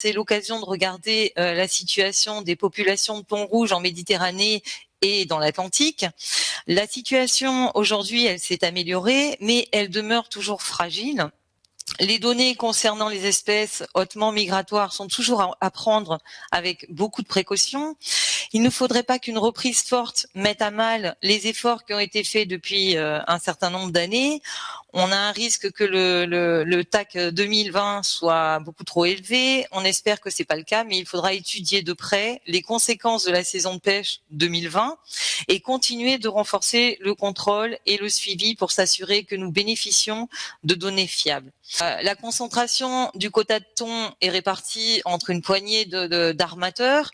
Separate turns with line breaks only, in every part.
c'est l'occasion de regarder la situation des populations de thon rouge en Méditerranée et dans l'Atlantique. La situation aujourd'hui, elle s'est améliorée, mais elle demeure toujours fragile. Les données concernant les espèces hautement migratoires sont toujours à prendre avec beaucoup de précautions. Il ne faudrait pas qu'une reprise forte mette à mal les efforts qui ont été faits depuis un certain nombre d'années. On a un risque que le TAC 2020 soit beaucoup trop élevé. On espère que c'est pas le cas, mais il faudra étudier de près les conséquences de la saison de pêche 2020 et continuer de renforcer le contrôle et le suivi pour s'assurer que nous bénéficions de données fiables. La concentration du quota de thon est répartie entre une poignée d'armateurs.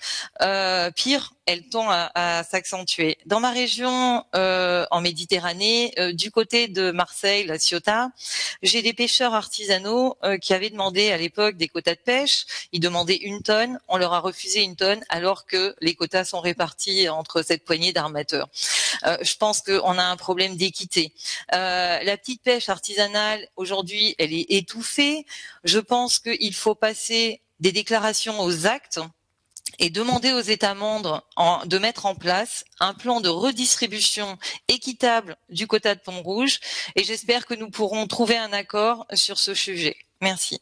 Pire, elle tend à s'accentuer. Dans ma région, en Méditerranée, du côté de Marseille, la Ciotat, j'ai des pêcheurs artisanaux qui avaient demandé à l'époque des quotas de pêche. Ils demandaient 1 tonne, on leur a refusé 1 tonne, alors que les quotas sont répartis entre cette poignée d'armateurs. Je pense qu'on a un problème d'équité. La petite pêche artisanale, aujourd'hui, elle est étouffée. Je pense qu'il faut passer des déclarations aux actes et demander aux États membres de mettre en place un plan de redistribution équitable du quota de thon rouge. Et j'espère que nous pourrons trouver un accord sur ce sujet. Merci.